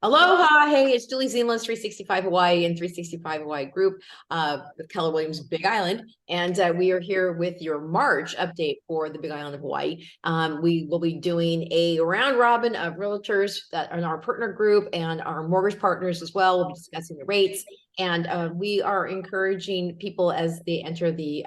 Aloha. Hey, it's Julie Ziemlis, 365 Hawaii and 365 Hawaii Group with Keller Williams Big Island. And we are here with your March update for the Big Island of Hawaii. We will be doing a round robin of realtors that are in our partner group and our mortgage partners as well. We'll be discussing the rates. And we are encouraging people as they enter the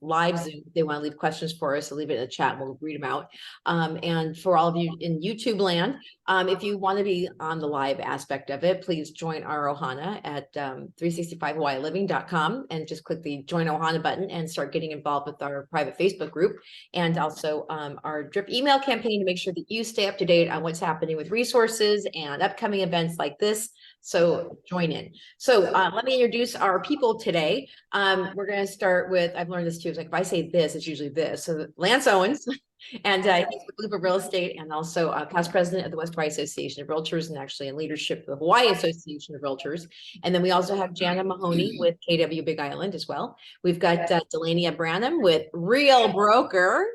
live Zoom, if they want to leave questions for us, so leave it in the chat. We'll read them out. And for all of you in YouTube land, if you want to be on the live aspect of it, please join our Ohana at 365hawaiiliving.com and just click the join Ohana button and start getting involved with our private Facebook group and also our drip email campaign to make sure that you stay up to date on what's happening with resources and upcoming events like this. So join in. So let me introduce our people today. We're going to start with, I've learned this too, it's like if I say this, it's usually this. So Lance Owens. And he's with Loop of Real Estate and also past president of the West Hawaii Association of Realtors and actually in leadership of the Hawaii Association of Realtors. And then we also have Jana Mahoney with KW Big Island as well. We've got Delania Branham with Real Broker.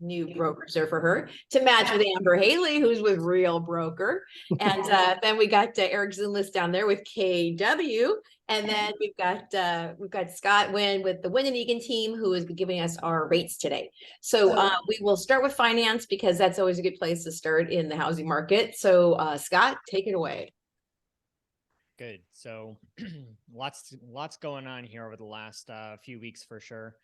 New brokers there for her to match with Amber Haley, who's with Real Broker. And then we got Eric Zinlis down there with KW. And then we've got Scott Wynn with the Wynn and Egan team, who is giving us our rates today. So we will start with finance because that's always a good place to start in the housing market. So Scott, take it away. Good. So lots going on here over the last few weeks for sure.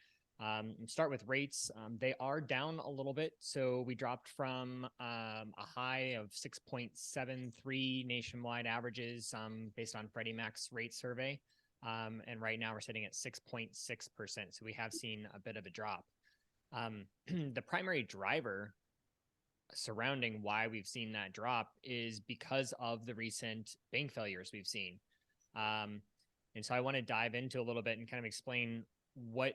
Start with rates. They are down a little bit. So we dropped from a high of 6.73 nationwide averages based on Freddie Mac's rate survey. And right now we're sitting at 6.6%. So we have seen a bit of a drop. The primary driver surrounding why we've seen that drop is because of the recent bank failures we've seen. And so I want to dive into a little bit and kind of explain what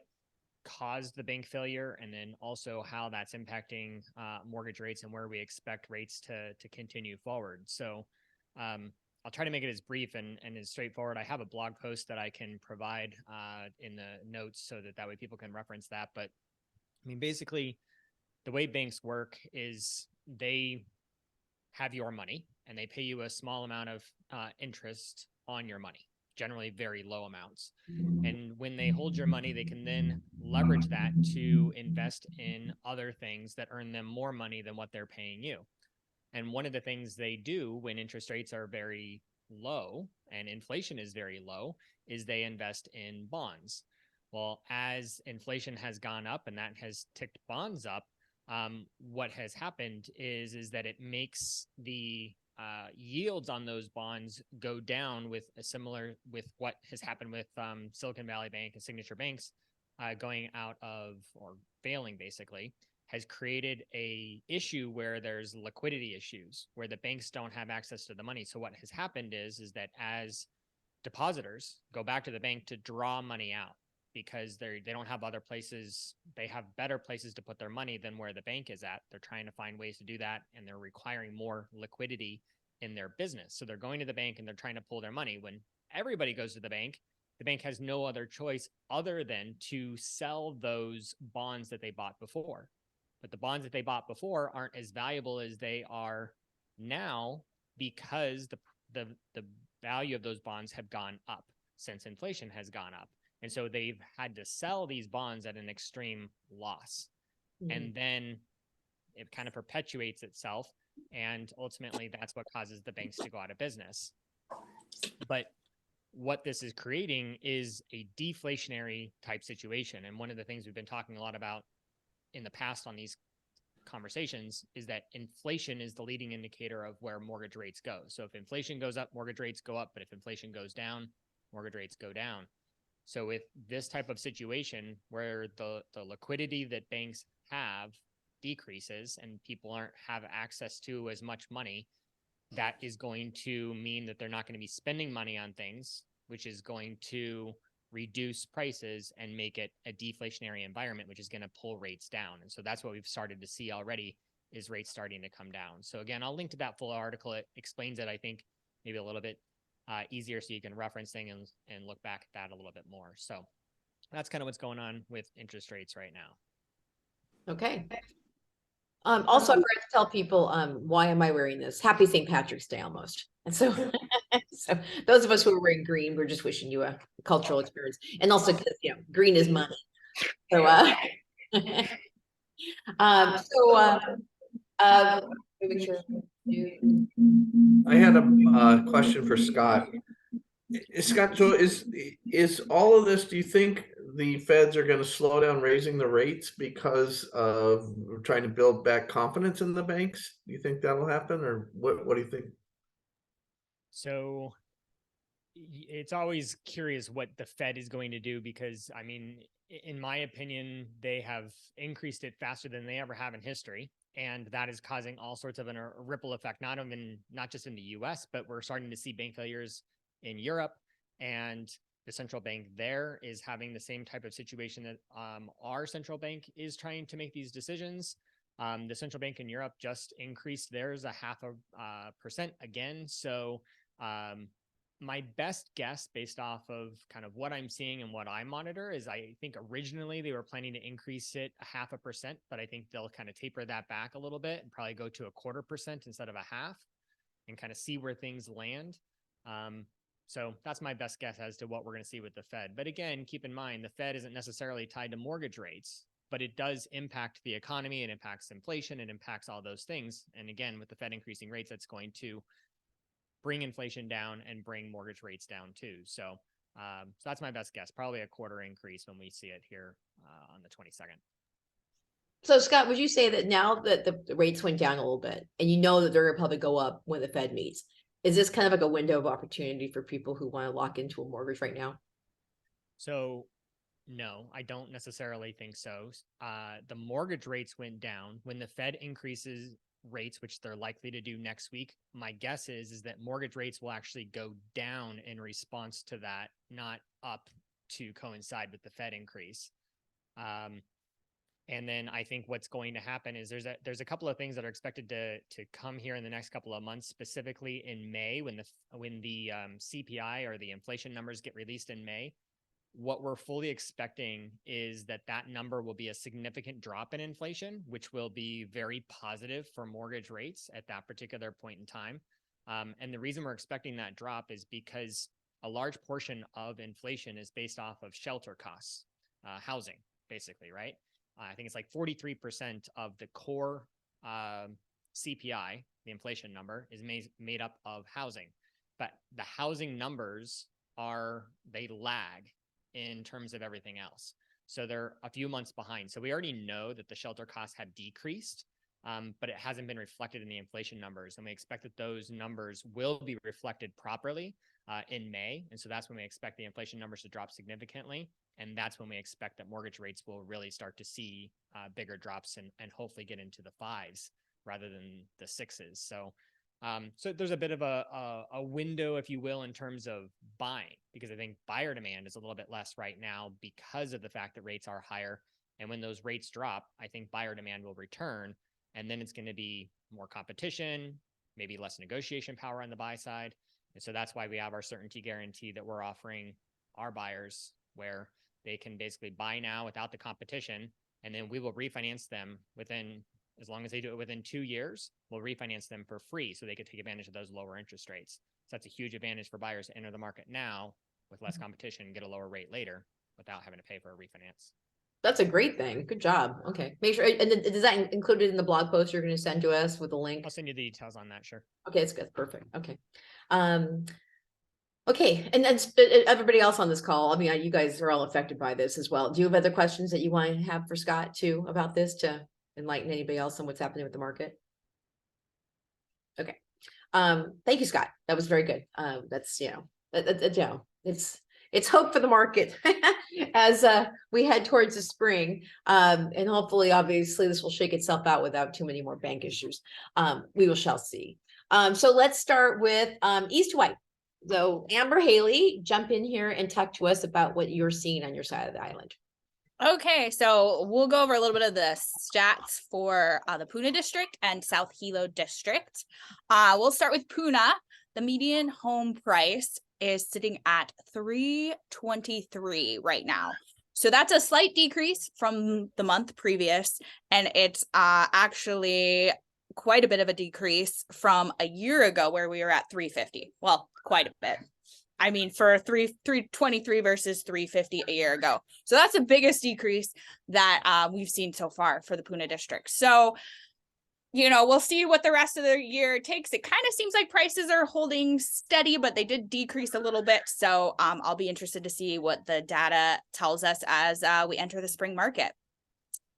caused the bank failure and then also how that's impacting mortgage rates and where we expect rates to continue forward. So I'll try to make it as brief and as straightforward. I have a blog post that I can provide in the notes so that way people can reference that. But I mean, basically, the way banks work is they have your money and they pay you a small amount of interest on your money, generally very low amounts. And when they hold your money, they can then leverage that to invest in other things that earn them more money than what they're paying you. And one of the things they do when interest rates are very low and inflation is very low is they invest in bonds. Well, as inflation has gone up and that has ticked bonds up, what has happened is that it makes the yields on those bonds go down with what has happened with Silicon Valley Bank and Signature Banks going out of or failing basically has created a issue where there's liquidity issues where the banks don't have access to the money. So what has happened is that as depositors go back to the bank to draw money out because they don't have other places, they have better places to put their money than where the bank is at. They're trying to find ways to do that, and they're requiring more liquidity in their business. So they're going to the bank and they're trying to pull their money. When everybody goes to the bank has no other choice other than to sell those bonds that they bought before. But the bonds that they bought before aren't as valuable as they are now because the value of those bonds have gone up since inflation has gone up. And so they've had to sell these bonds at an extreme loss. Mm-hmm. And then it kind of perpetuates itself. And ultimately, that's what causes the banks to go out of business. But what this is creating is a deflationary type situation. And one of the things we've been talking a lot about in the past on these conversations is that inflation is the leading indicator of where mortgage rates go. So if inflation goes up, mortgage rates go up. But if inflation goes down, mortgage rates go down. So with this type of situation where the liquidity that banks have decreases and people have access to as much money, that is going to mean that they're not going to be spending money on things, which is going to reduce prices and make it a deflationary environment, which is going to pull rates down. And so that's what we've started to see already is rates starting to come down. So again, I'll link to that full article. It explains it, I think, maybe a little bit easier so you can reference things and look back at that a little bit more. So that's kind of what's going on with interest rates right now. Okay. Also, I forgot to tell people, why am I wearing this? Happy St. Patrick's Day almost. And so, so those of us who are wearing green, we're just wishing you a cultural experience. And also because, green is money. So, let me make sure. I had a question for Scott. Scott, so is all of this, do you think the feds are going to slow down raising the rates because of trying to build back confidence in the banks? Do you think that'll happen, or what do you think? So it's always curious what the Fed is going to do, because I mean, in my opinion, they have increased it faster than they ever have in history. And that is causing all sorts of a ripple effect, not just in the US, but we're starting to see bank failures in Europe, and the central bank there is having the same type of situation that our central bank is trying to make these decisions. The central bank in Europe just increased theirs 0.5% again. So my best guess, based off of kind of what I'm seeing and what I monitor, is I think originally they were planning to increase it 0.5%, but I think they'll kind of taper that back a little bit and probably go to 0.25% instead of 0.5%, and kind of see where things land. So that's my best guess as to what we're going to see with the Fed. But again, keep in mind, the Fed isn't necessarily tied to mortgage rates, but it does impact the economy, it impacts inflation, it impacts all those things. And again, with the Fed increasing rates, that's going to bring inflation down and bring mortgage rates down too. So that's my best guess, probably 0.25% increase when we see it here on the 22nd. So Scott, would you say that now that the rates went down a little bit, and you know that they're going to probably go up when the Fed meets, is this kind of like a window of opportunity for people who want to lock into a mortgage right now? So no, I don't necessarily think so. The mortgage rates went down when the Fed increases rates, which they're likely to do next week. My guess is that mortgage rates will actually go down in response to that, not up to coincide with the Fed increase. And then I think what's going to happen is there's a couple of things that are expected to come here in the next couple of months, specifically in May when the CPI or the inflation numbers get released in May. What we're fully expecting is that number will be a significant drop in inflation, which will be very positive for mortgage rates at that particular point in time. And the reason we're expecting that drop is because a large portion of inflation is based off of shelter costs, housing, basically, right? I think it's like 43% of the core CPI, the inflation number, is made up of housing. But the housing numbers they lag in terms of everything else. So they're a few months behind. So we already know that the shelter costs have decreased, but it hasn't been reflected in the inflation numbers. And we expect that those numbers will be reflected properly in May. And so that's when we expect the inflation numbers to drop significantly. And that's when we expect that mortgage rates will really start to see bigger drops and hopefully get into the 5s rather than the 6s. So there's a bit of a window, if you will, in terms of buying, because I think buyer demand is a little bit less right now because of the fact that rates are higher. And when those rates drop, I think buyer demand will return, and then it's going to be more competition, maybe less negotiation power on the buy side. And so that's why we have our certainty guarantee that we're offering our buyers, where they can basically buy now without the competition, and then we will refinance them as long as they do it within 2 years, we'll refinance them for free so they can take advantage of those lower interest rates. So that's a huge advantage for buyers to enter the market now with less competition and get a lower rate later without having to pay for a refinance. That's a great thing. Good job. Okay. Make sure, and then is that included in the blog post you're going to send to us with a link? I'll send you the details on that, sure. Okay, it's good. Perfect. Okay. Okay, and then everybody else on this call, I mean, you guys are all affected by this as well. Do you have other questions that you want to have for Scott too about this, to enlighten anybody else on what's happening with the market? Okay. Thank you, Scott. That was very good. That's, it's hope for the market as we head towards the spring. And hopefully, obviously, this will shake itself out without too many more bank issues. We shall see. So let's start with East White. So Amber Haley, jump in here and talk to us about what you're seeing on your side of the island. Okay, so we'll go over a little bit of the stats for the Puna district and South Hilo district. We'll start with Puna. The median home price is sitting at $323 right now. So that's a slight decrease from the month previous, and it's actually quite a bit of a decrease from a year ago where we were at 350. Well, quite a bit. I mean, for 323 versus 350 a year ago. So that's the biggest decrease that we've seen so far for the Puna district. So, you know, we'll see what the rest of the year takes. It kind of seems like prices are holding steady, but they did decrease a little bit. So I'll be interested to see what the data tells us as we enter the spring market.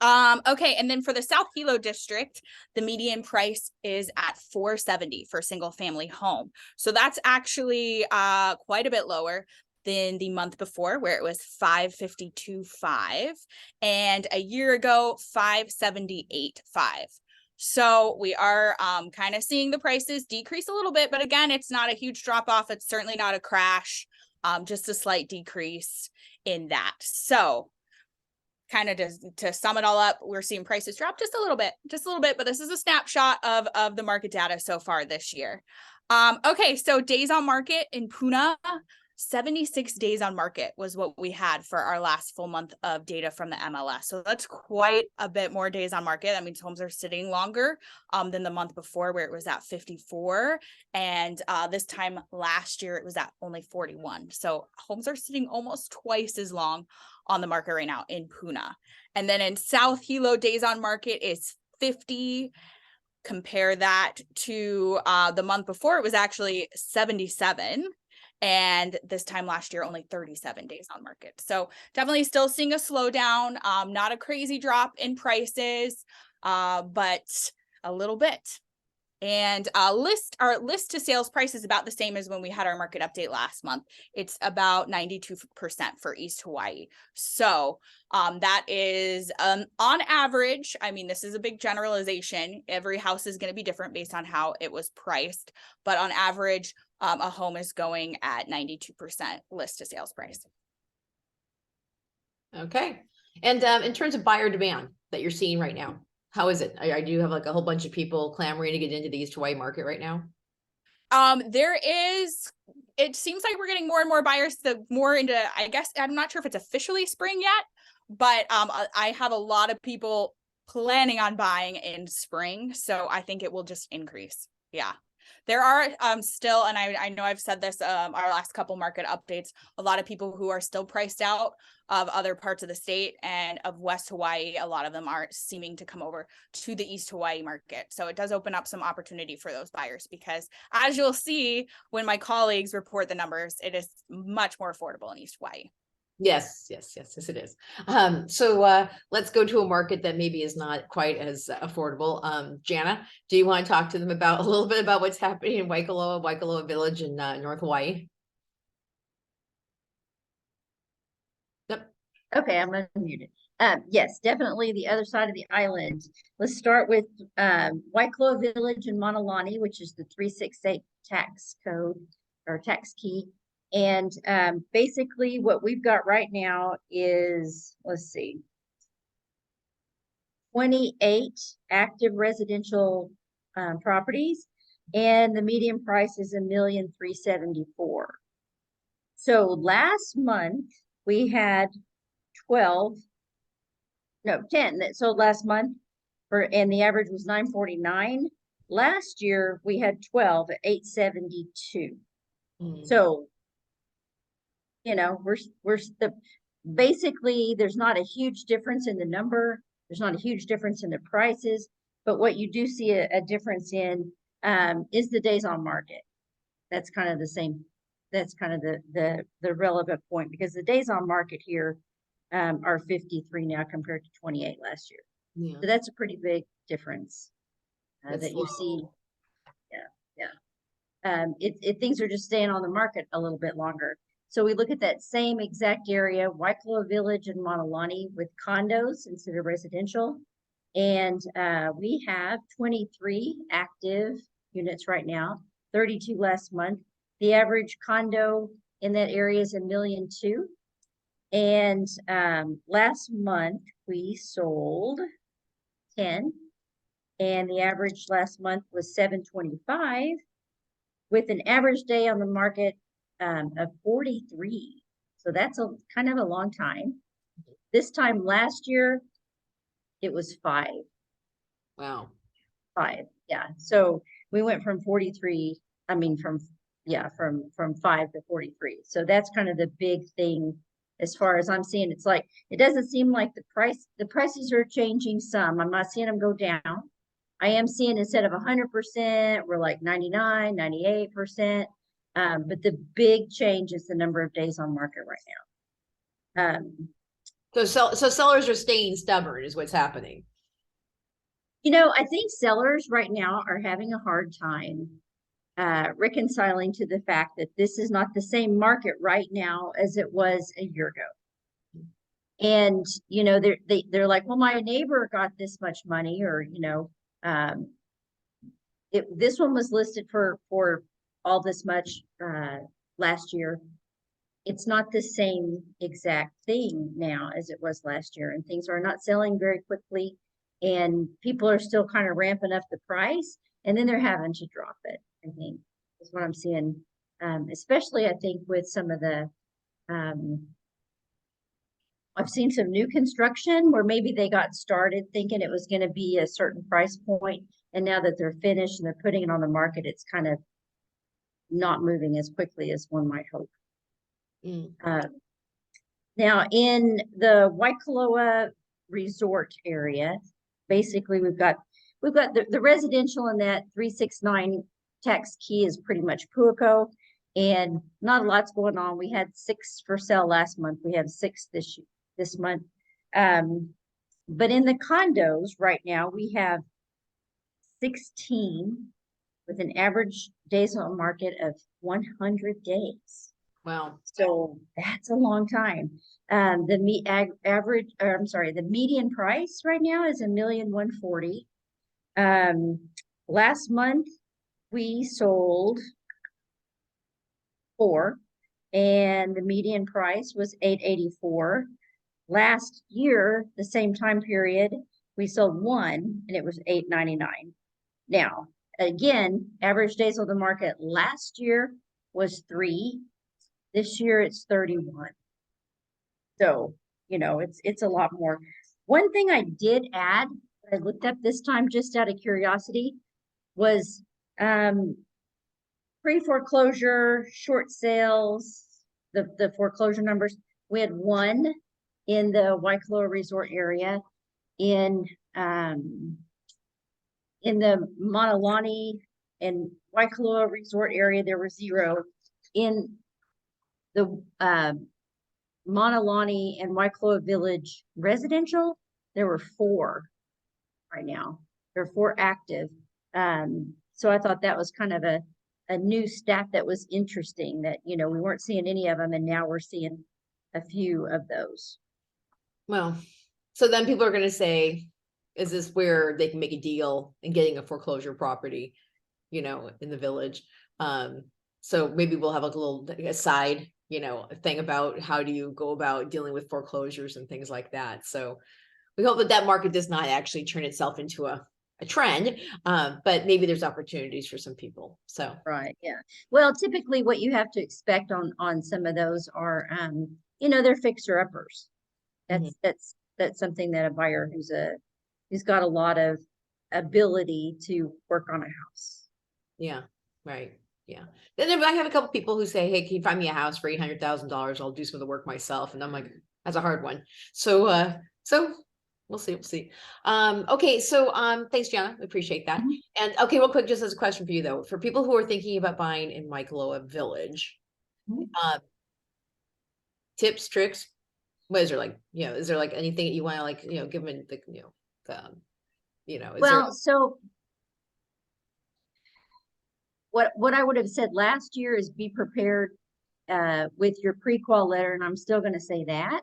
Okay, and then for the South Hilo district, the median price is at $470 for a single family home. So that's actually quite a bit lower than the month before, where it was $552.5, and a year ago $578.5. So we are kind of seeing the prices decrease a little bit, but again, it's not a huge drop off. It's certainly not a crash, just a slight decrease in that. So kind of to sum it all up, we're seeing prices drop just a little bit, but this is a snapshot of the market data so far this year. Okay, so days on market in Puna, 76 days on market was what we had for our last full month of data from the MLS. So that's quite a bit more days on market. That means homes are sitting longer than the month before, where it was at 54. And this time last year, it was at only 41. So homes are sitting almost twice as long on the market right now in Puna. And then in South Hilo, days on market is 50. Compare that to the month before, it was actually 77. And this time last year, only 37 days on market. So definitely still seeing a slowdown, not a crazy drop in prices, but a little bit. And our list to sales price is about the same as when we had our market update last month. It's about 92% for East Hawaii. So that is on average, I mean, this is a big generalization. Every house is going to be different based on how it was priced. But on average, a home is going at 92% list to sales price. Okay. And in terms of buyer demand that you're seeing right now, how is it? I do have like a whole bunch of people clamoring to get into the East Hawaii market right now. It seems like we're getting more and more buyers, the more into, I guess, I'm not sure if it's officially spring yet, but I have a lot of people planning on buying in spring. So I think it will just increase. Yeah. There are still, and I know I've said this our last couple market updates, a lot of people who are still priced out of other parts of the state and of West Hawaii. A lot of them are seeming to come over to the East Hawaii market. So it does open up some opportunity for those buyers, because as you'll see when my colleagues report the numbers, it is much more affordable in East Hawaii. Yes, it is. Let's go to a market that maybe is not quite as affordable. Jana, do you want to talk to them about a little bit about what's happening in Waikoloa Village in North Hawaii? Yep. Okay, I'm unmuted. Yes, definitely the other side of the island. Let's start with Waikoloa Village in Manalani, which is the 368 tax code or tax key. And basically what we've got right now is, let's see, 28 active residential properties, and the median price is $1,374,000. So last month we had 10 that sold last month, and the average was $949. Last year we had 12 at $872. So, you know, basically there's not a huge difference in the number. There's not a huge difference in the prices, but what you do see a difference in is the days on market. That's kind of the same. That's kind of the relevant point, because the days on market here are 53 now compared to 28 last year. Yeah. So that's a pretty big difference that you see. Things are just staying on the market a little bit longer. So we look at that same exact area, Waikoloa Village in Manalani, with condos instead of residential. And we have 23 active units right now, 32 last month. The average condo in that area is $1.2 million. And last month we sold 10, and the average last month was 725, with an average day on the market of 43. So that's kind of a long time. This time last year, it was 5. Wow. 5, yeah. So we went from 43, I mean, from 5 to 43. So that's kind of the big thing as far as I'm seeing. It's like, it doesn't seem like the prices are changing some. I'm not seeing them go down. I am seeing instead of 100%, we're like 99, 98%. But the big change is the number of days on market right now. So sellers are staying stubborn is what's happening. I think sellers right now are having a hard time reconciling to the fact that this is not the same market right now as it was a year ago. And, they're like, well, my neighbor got this much money, or, this one was listed for all this much last year. It's not the same exact thing now as it was last year, and things are not selling very quickly, and people are still kind of ramping up the price, and then they're having to drop it, I think, is what I'm seeing. Especially I think with some of the I've seen some new construction where maybe they got started thinking it was going to be a certain price point, and now that they're finished and they're putting it on the market, it's kind of not moving as quickly as one might hope. Now in the Waikoloa Resort area, basically we've got the residential in that 369 tax key is pretty much Puako, and not a lot's going on. We had 6 for sale last month. We have 6 this month. But in the condos right now, we have 16 with an average days on market of 100 days. Wow. So that's a long time. The median price right now is $1,140,000. Last month we sold 4, and the median price was $884,000. Last year, the same time period, we sold 1, and it was $899,000. Now, again, average days on the market last year was 3. This year it's 31. So, it's a lot more. One thing I did add, I looked up this time just out of curiosity, was pre-foreclosure, short sales, the foreclosure numbers. We had 1 in the Waikoloa Resort area. In the Manalani and Waikoloa Resort area, there were 0. In the Manalani and Waikoloa Village residential, there were 4 right now. There are 4 active. So I thought that was kind of a new stat that was interesting, that, we weren't seeing any of them, and now we're seeing a few of those. Well, so then people are going to say, is this where they can make a deal in getting a foreclosure property, in the village? So maybe we'll have a little aside, thing about how do you go about dealing with foreclosures and things like that. So we hope that market does not actually turn itself into a trend, but maybe there's opportunities for some people. So right, yeah. Well, typically what you have to expect on some of those are, they're fixer uppers. That's something that a buyer who's got a lot of ability to work on a house. Yeah, right. Yeah. Then I have a couple people who say, hey, can you find me a house for $800,000? I'll do some of the work myself. And I'm like, that's a hard one. So we'll see. Okay. So, thanks, Gianna. We appreciate that. And okay, real quick, just as a question for you though, for people who are thinking about buying in Waikoloa Village, tips, tricks, what is there like, is there like anything that you want to like, give them So what I would have said last year is be prepared with your pre-qual letter, and I'm still going to say that,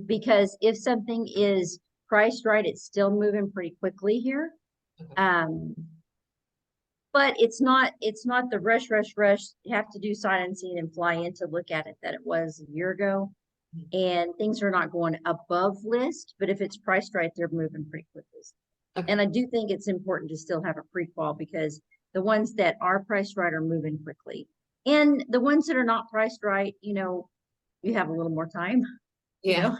because if something is priced right, it's still moving pretty quickly here. But it's not the rush. You have to do sight unseen and fly in to look at it that it was a year ago. And things are not going above list, but if it's priced right, they're moving pretty quickly. Okay. And I do think it's important to still have a pre-qual, because the ones that are priced right are moving quickly. And the ones that are not priced right, you have a little more time. Yeah.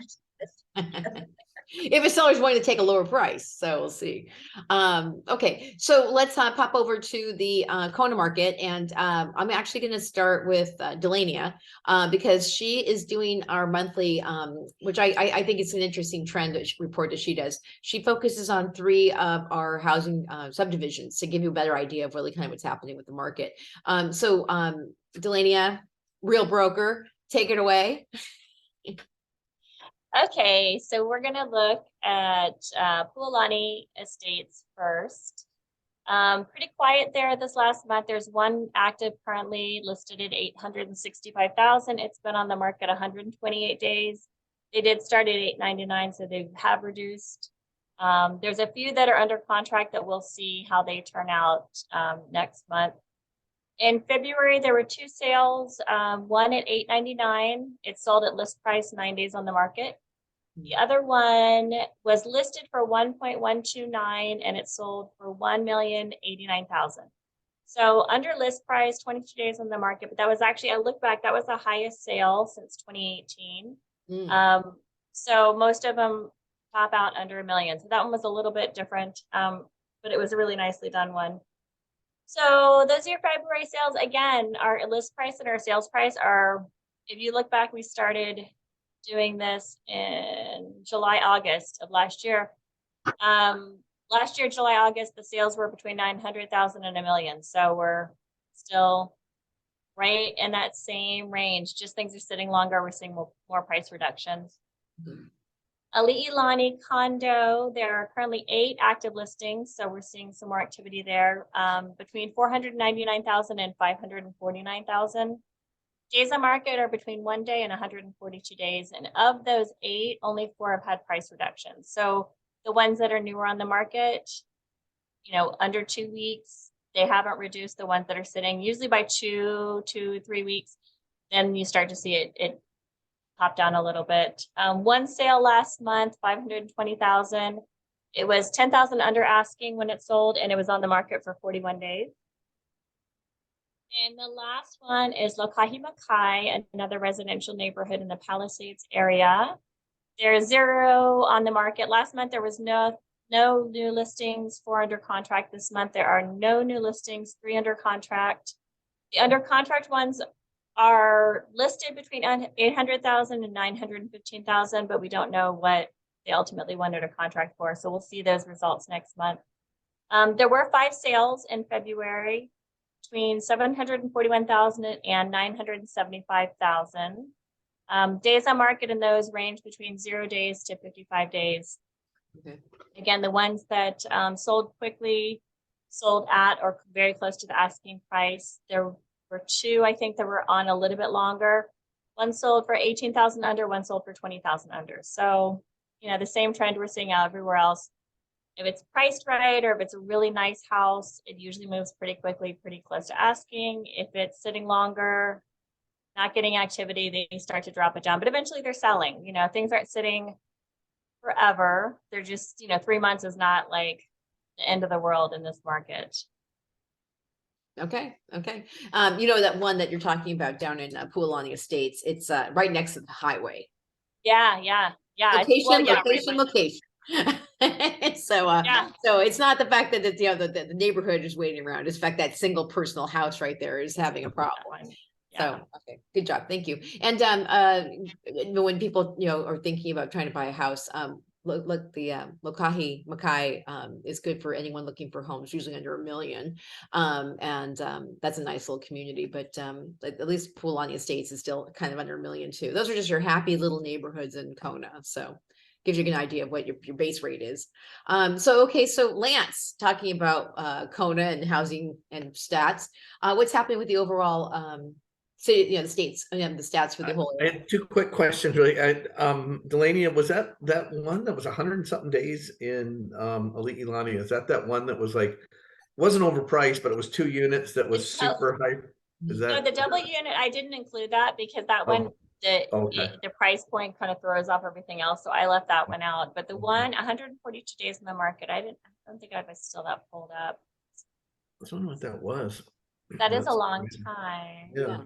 If a seller's willing to take a lower price, so we'll see. Okay, so let's pop over to the Kona market, and I'm actually going to start with Delania because she is doing our monthly, which I think it's an interesting trend report that she does. She focuses on 3 of our housing subdivisions to give you a better idea of really kind of what's happening with the market. Delania, Real Broker, take it away. Okay, so we're gonna look at Pualani Estates first. Pretty quiet there this last month. There's one active currently listed at 865,000. It's been on the market 128 days. They did start at 899, so they have reduced. There's a few that are under contract that we'll see how they turn out next month. In February, there were 2 sales, one at 899. It sold at list price 9 days on the market. The other one was listed for 1.129 and it sold for 1,089,000. So under list price, 22 days on the market, but that was actually, I look back, that was the highest sale since 2018. So most of them top out under $1 million. So that one was a little bit different, but it was a really nicely done one. So those are your February sales. Again, our list price and our sales price are, if you look back, we started doing this in July, August of last year. Last year, July, August, the sales were between 900,000 and $1 million. So we're still right in that same range. Just things are sitting longer. We're seeing more price reductions. Ali'i condo, there are currently 8 active listings. So we're seeing some more activity there, between 499,000 and 549,000. Days on market are between 1 day and 142 days. And of those 8, only 4 have had price reductions. So the ones that are newer on the market, under 2 weeks, they haven't reduced. The ones that are sitting usually by 2 to 3 weeks, then you start to see it pop down a little bit. One sale last month, 520,000. It was 10,000 under asking when it sold, and it was on the market for 41 days. And the last one is Lokahi Makai, another residential neighborhood in the Palisades area. There's 0 on the market. Last month, there was no new listings, 4 under contract. This month, there are no new listings, 3 under contract. The under contract ones are listed between 800,000 and 915,000, but we don't know what they ultimately went under contract for. So we'll see those results next month. There were 5 sales in February, between 741,000 and 975,000. Days on market in those range between 0 days to 55 days. Okay. Again, the ones that sold quickly, sold at or very close to the asking price. There were 2, I think, that were on a little bit longer. One sold for 18,000 under, one sold for 20,000 under. So, the same trend we're seeing out everywhere else. If it's priced right, or if it's a really nice house, it usually moves pretty quickly, pretty close to asking. If it's sitting longer, not getting activity, they start to drop it down, but eventually they're selling. Things aren't sitting forever. They're just, 3 months is not like the end of the world in this market. Okay. That one that you're talking about down in Pualani Estates, it's right next to the highway. Yeah. Location. So it's not the fact that the neighborhood is waiting around. It's the fact that single personal house right there is having a problem. Yeah. So, okay, good job. Thank you. And when people, are thinking about trying to buy a house, look, the Lokahi Makai is good for anyone looking for homes, usually under $1 million. And that's a nice little community, but at least Pualani Estates is still kind of under $1 million too. Those are just your happy little neighborhoods in Kona. So gives you an idea of what your base rate is. So Lance, talking about Kona and housing and stats, what's happening with the overall city, the states, the stats for the whole I had 2 quick questions, really. Delania, was that one that was 100 and something days in Ali'i? Is that one that was like, wasn't overpriced, but it was 2 units that was super high? Is No, that the double unit, I didn't include that because that one, the price point kind of throws off everything else. So I left that one out. But the one 142 days in the market, I don't think I've still that pulled up. I was wondering what that was. That is a long time. Yeah.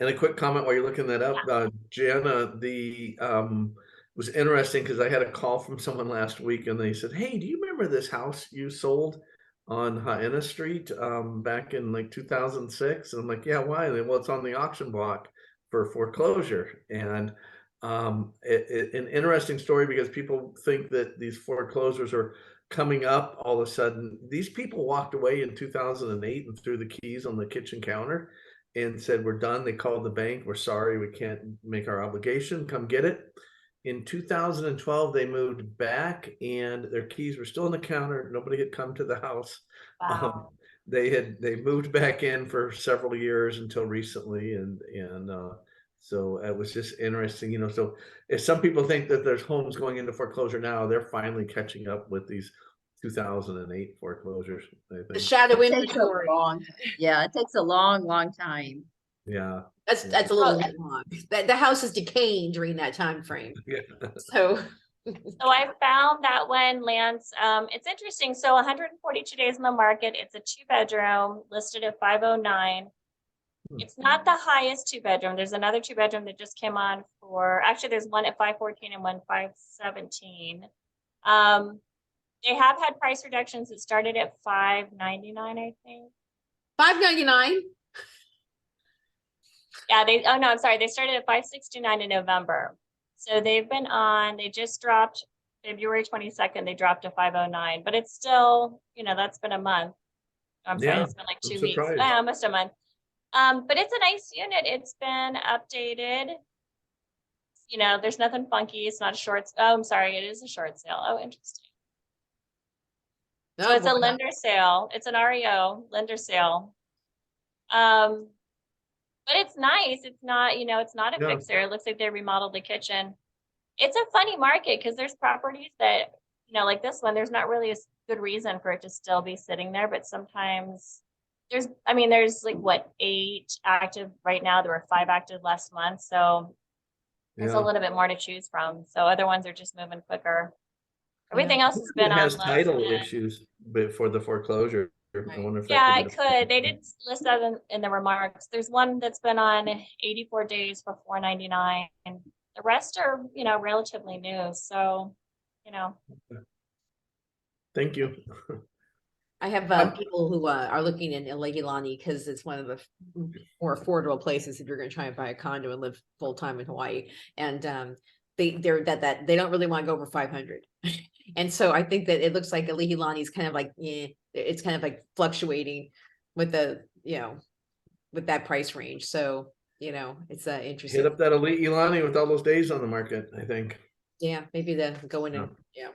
And a quick comment while you're looking that up, Jana, was interesting because I had a call from someone last week and they said, "Hey, do you remember this house you sold on Haena Street back in like 2006?" And I'm like, "Yeah, why?" And they, "Well, it's on the auction block for foreclosure." And an interesting story because people think that these foreclosures are coming up all of a sudden. These people walked away in 2008 and threw the keys on the kitchen counter and said, "We're done." They called the bank. "We're sorry, we can't make our obligation. Come get it." In 2012, they moved back and their keys were still on the counter. Nobody had come to the house. Wow. They moved back in for several years until recently, and so it was just interesting, you know. So if some people think that there's homes going into foreclosure now, they're finally catching up with these 2008 foreclosures, I The think. shadow It takes a inventory. long, yeah, it takes a long, long time. Yeah. That's a little bit long. The house is decaying during that time frame. Yeah. So So I found that when lands, it's interesting. So 142 days in the market, it's a 2-bedroom listed at 509. It's not the highest 2-bedroom. There's another 2-bedroom that just came on for, actually there's one at 514 and one 517. They have had price reductions. It started at 599, I think. $5.99. Yeah, oh no, I'm sorry. They started at 569 in November. So they've been on, they just dropped February 22nd, they dropped to 509, but it's still, you know, that's been a month. I'm sorry, Yeah, it's been like I'm 2 weeks, surprised. almost a month. But it's a nice unit. It's been updated. You know, there's nothing funky. It's not a short, oh, I'm sorry, it is a short sale. Oh, interesting. So Oh, it's a boy. lender sale. It's an REO lender sale. But it's nice. It's not, you know, it's not a Yeah. fixer. It looks like they remodeled the kitchen. It's a funny market because there's properties that, you know, like this one, there's not really a good reason for it to still be sitting there, but sometimes there's, I mean, there's like what, 8 active right now. There were 5 active last month. So there's a Yeah. little bit more to choose from. So other ones are just moving quicker. Everything else has It been has on less title than. issues before the foreclosure. I Right. wonder if that Yeah, could it be could. They did list that in the remarks. There's one that's been on 84 days for 499. And the rest are, you know, relatively new. So, you know, Thank you. I have people who are looking in Leilani because it's one of the more affordable places if you're going to try and buy a condo and live full time in Hawaii. And they're that they don't really want to go over 500. And so I think that it looks like Leilani is kind of like, it's kind of like fluctuating with the, you know, with that price range. So, you know, it's Hit interesting. up that Elite Ilani with all those days on the market, I think. Yeah, maybe the going in. Yeah.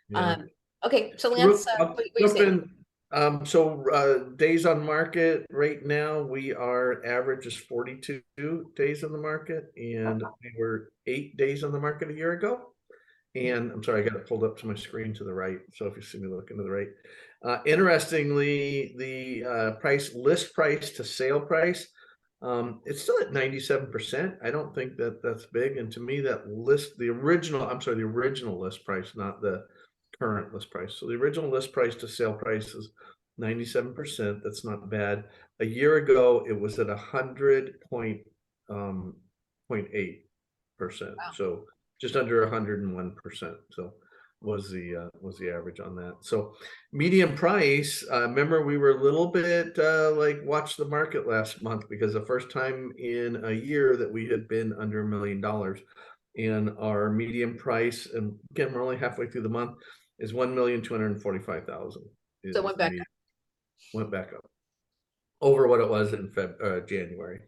Yeah. Okay, so Lance, what you Jump saying? in. So days on market right now, we are average is 42 days on the market, and we were 8 days on the market a year ago. And I'm sorry, I got it pulled up to my screen to the right. So if you see me looking to the right, interestingly, the list price to sale price, it's still at 97%. I don't think that that's big. And to me, the original list price, not the current list price. So the original list price to sale price is 97%. That's not bad. A year ago, it was at 100.8%. Wow. So just under 101%. So was the average on that. So median price, remember we were a little bit like watch the market last month because the first time in a year that we had been under $1 million, and our median price, and again we're only halfway through the month, is 1,245,000. So went back. Went back up over what it was in January.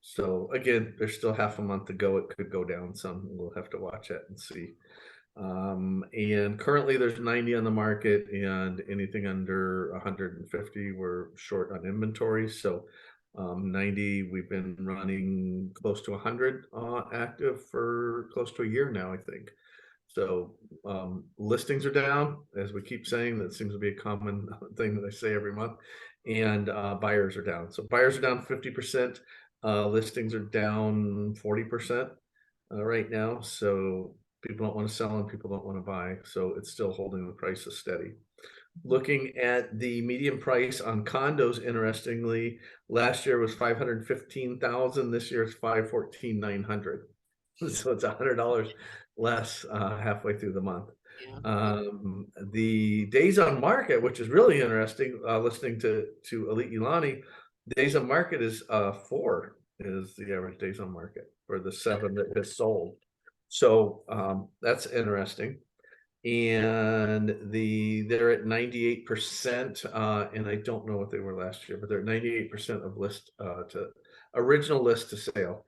So again, there's still half a month to go. It could go down some. We'll have to watch it and see. And currently there's 90 on the market, and anything under 150 we're short on inventory. So 90, we've been running close to 100 active for close to a year now, I think. So listings are down, as we keep saying. That seems to be a common thing that I say every month. And buyers are down. So buyers are down 50%. Listings are down 40% right now. So people don't want to sell and people don't want to buy. So it's still holding the prices steady. looking at the median price on condos, interestingly, last year was 515,000. This year it's 514,900. So it's $100 less halfway through the month. Yeah. The days on market, which is really interesting, listening to Elite Ilani, days on market is 4 is the average days on market for the 7 that has sold. So that's interesting. And they're at 98%, and I don't know what they were last year, but they're at 98% of list to original list to sale.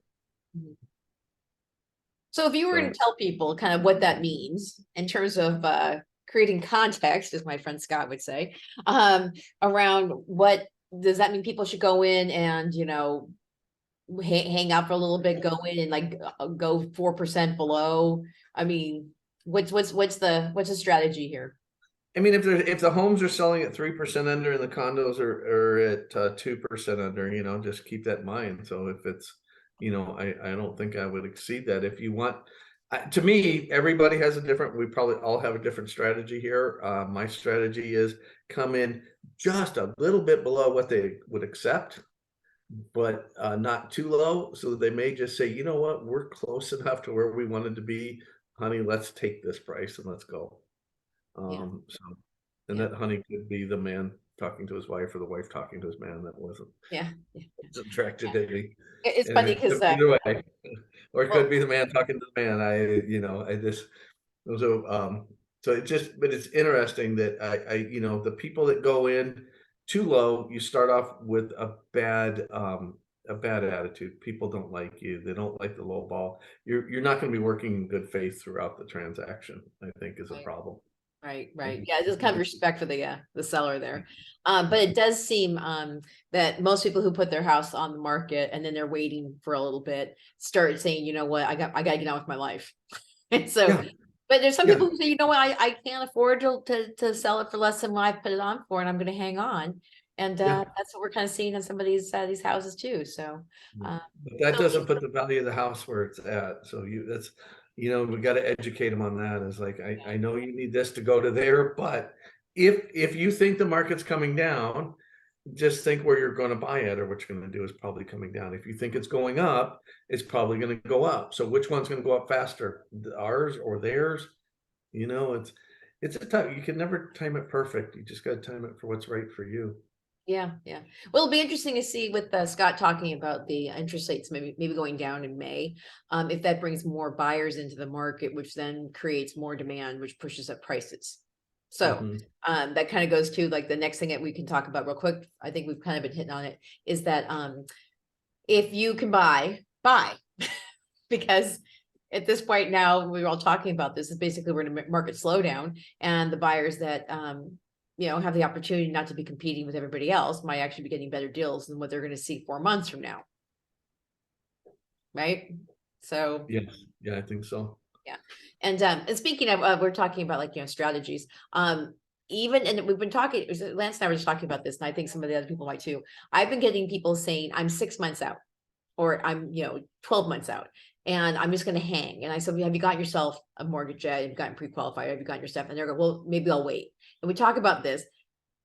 So if you were going to tell people kind of what that means in terms of creating context, as my friend Scott would say, around what does that mean? People should go in and, you know, hang out for a little bit, go in and like go 4% below. I mean, what's the strategy here? I mean, if the homes are selling at 3% under and the condos are at 2% under, you know, just keep that in mind. So if it's, you know, I don't think I would exceed that. If you want, to me, everybody has a different. We probably all have a different strategy here. My strategy is come in just a little bit below what they would accept, but not too low, so they may just say, you know what, we're close enough to where we wanted to be, honey, let's take this price and let's go. So, and Yeah. that honey could be the man talking to his wife or the wife talking to his man that wasn't attracted to me. It's funny because either way, or it could be the man talking to the man. I just so it just, but it's interesting that I you know, the people that go in too low, you start off with a bad attitude. People don't like you. They don't like the low ball. You're not going to be working in good faith throughout the transaction, I think, is a Right. problem. Right. Yeah, just kind of respect for the seller there. But it does seem that most people who put their house on the market and then they're waiting for a little bit start saying, you know what, I gotta get on with my life. And so, Yeah. but there's some Yeah. people who say, you know what, I can't afford to sell it for less than what I put it on for, and I'm gonna hang on. And Yeah. that's what we're kind of seeing in some of these houses too. So But that so doesn't put the value of the house where it's at. So that's, you know, we got to educate them on that. It's like, I know you need this to go to there, but if you think the market's coming down, just think where you're going to buy it, or what you're going to do is probably coming down. If you think it's going up, it's probably going to go up. So which one's going to go up faster, ours or theirs? You know, it's a tough, you can never time it perfect. You just got to time it for what's right for you. Yeah. Well, it'll be interesting to see with Scott talking about the interest rates maybe going down in May. If that brings more buyers into the market, which then creates more demand, which pushes up prices. So that kind of goes to like the next thing that we can talk about real quick. I think we've kind of been hitting on it, is that if you can buy because at this point now we're all talking about this, is basically we're in a market slowdown, and the buyers that you know, have the opportunity not to be competing with everybody else might actually be getting better deals than what they're going to see 4 months from now. Right. So Yes. Yeah, I think so. yeah. And speaking of, we're talking about like, you know, strategies, even, and we've been talking, Lance and I were just talking about this, and I think some of the other people might too. I've been getting people saying I'm 6 months out, or I'm, you know, 12 months out, and I'm just going to hang. And I said, well, have you got yourself a mortgage yet? Have you gotten pre-qualified? Have you got your stuff? And they're going, well, maybe I'll wait. And we talk about this.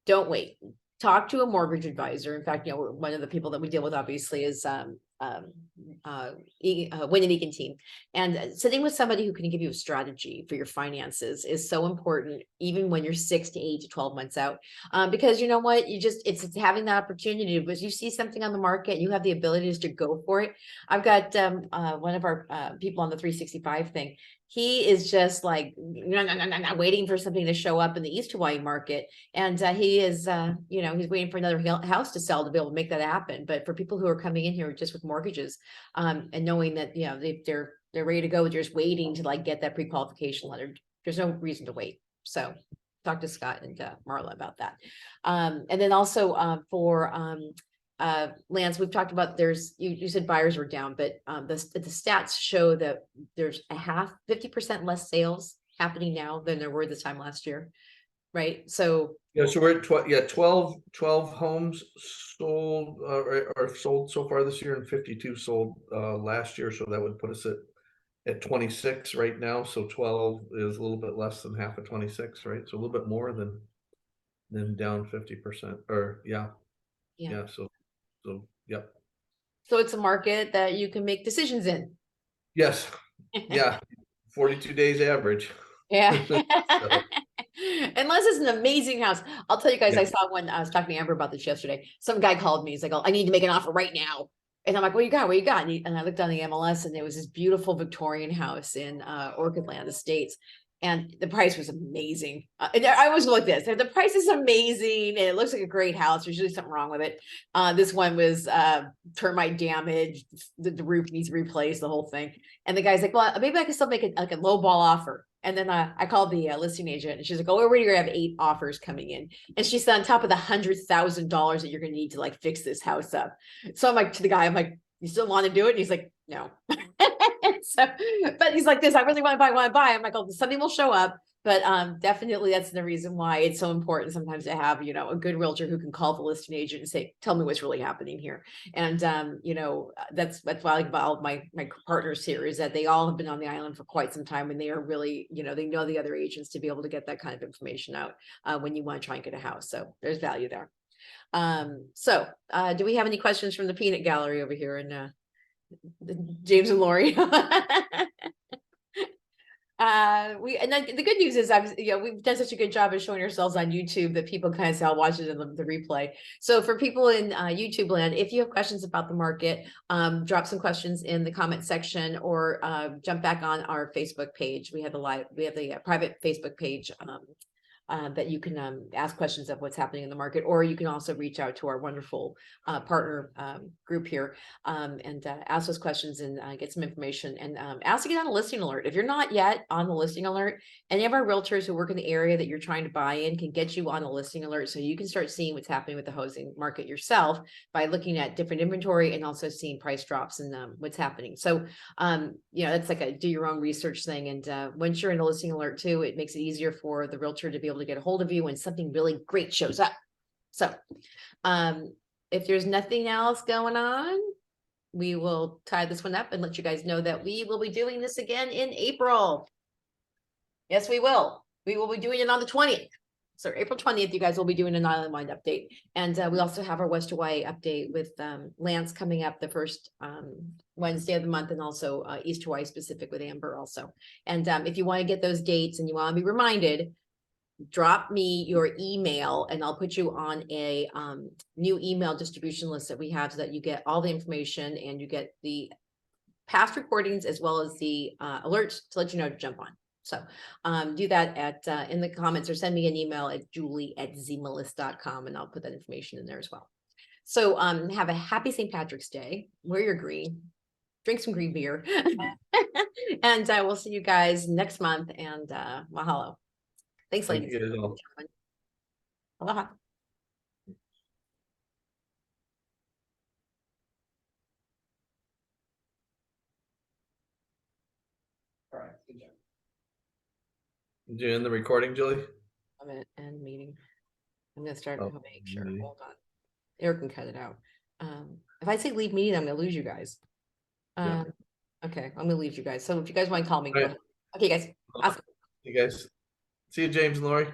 Don't wait. Talk to a mortgage advisor. In fact, you know, one of the people that we deal with obviously is Win and Egan team, and sitting with somebody who can give you a strategy for your finances is so important, even when you're 6 to 8 to 12 months out, because you know what, it's having that opportunity. Because you see something on the market and you have the ability just to go for it. I've got one of our people on the 365 thing. He is just like not waiting for something to show up in the East Hawaii market, and he is you know, he's waiting for another house to sell to be able to make that happen. But for people who are coming in here just with mortgages, and knowing that, you know, they're ready to go, they're just waiting to like get that pre-qualification letter, there's no reason to wait. So talk to Scott and Marla about that. And then also for Lance, we've talked about, you said buyers were down, but the stats show that there's 50% less sales happening now than there were this time last year, right? So yeah, so we're at 12 homes sold or sold so far this year, and 52 sold last year. So that would put us at 26 right now. So 12 is a little bit less than half of 26, right? So a little bit more than then down 50%, or Yeah. yeah, so yep. So it's a market that you can make decisions in. Yes, yeah, 42 days average. Yeah. So, Unless it's an amazing house. I'll tell you guys, I Yeah. saw when I was talking to Amber about this yesterday. Some guy called me. He's like, "Oh, I need to make an offer right now." And I'm like, "What you got? What you got?" And I looked on the MLS and there was this beautiful Victorian house in Orchid Land Estates. And the price was amazing. And I always go like this. The price is amazing and it looks like a great house. There's usually something wrong with it. This one was termite damage. The roof needs replaced, the whole thing. And the guy's like, "Well, maybe I can still make it like a low ball offer." And then I called the listing agent and she's like, "Oh, we're already gonna have 8 offers coming in." And she said, on top of the $100,000 that you're gonna need to like fix this house up. So I'm like to the guy, I'm like, "You still want to do it?" And he's like, "No." So, but he's like this, "I really want to buy. I'm like, "Oh, something will show up." But definitely that's the reason why it's so important sometimes to have, a good realtor who can call the listing agent and say, "Tell me what's really happening here." And that's why I like about all of my partners here is that they all have been on the island for quite some time and they are really, they know the other agents to be able to get that kind of information out when you want to try and get a house. So there's value there. So do we have any questions from the peanut gallery over here in James and Lori? The good news is we've done such a good job of showing ourselves on YouTube that people kind of say, "I'll watch it in the replay." So for people in YouTube land, if you have questions about the market, drop some questions in the comment section or jump back on our Facebook page. We have the private Facebook page that you can ask questions of what's happening in the market, or you can also reach out to our wonderful partner group here and ask those questions and get some information and ask to get on a listing alert. If you're not yet on the listing alert, any of our realtors who work in the area that you're trying to buy in can get you on a listing alert so you can start seeing what's happening with the housing market yourself by looking at different inventory and also seeing price drops and what's happening. So that's like a do your own research thing. And once you're in a listing alert too, it makes it easier for the realtor to be able to get a hold of you when something really great shows up. So if there's nothing else going on, we will tie this one up and let you guys know that we will be doing this again in April. Yes, we will. We will be doing it on the 20th. So April 20th, you guys will be doing an Island Wide update. And we also have our West Hawaii update with Lance coming up the first Wednesday of the month, and also East Hawaii specific with Amber also. And if you want to get those dates and you want to be reminded, drop me your email and I'll put you on a new email distribution list that we have so that you get all the information and you get the past recordings as well as the alerts to let you know to jump on. So do that at in the comments or send me an email at julie@zmalist.com and I'll put that information in there as well. So have a happy St. Patrick's Day. Wear your green, drink some green beer, and we'll see you guys next month. And mahalo. Thanks, Thank ladies. you guys all. Aloha. All right, good job. Did you end the recording, Julie? I'm gonna end meeting. I'm gonna start. Oh, Make sure. meeting. Hold on. Eric can cut it out. If I say leave meeting, I'm gonna lose you guys. Yeah. Okay, I'm gonna leave you guys. So if you guys want to call me, All go right. ahead. Okay, guys. Awesome. You guys. See you, James and Lori.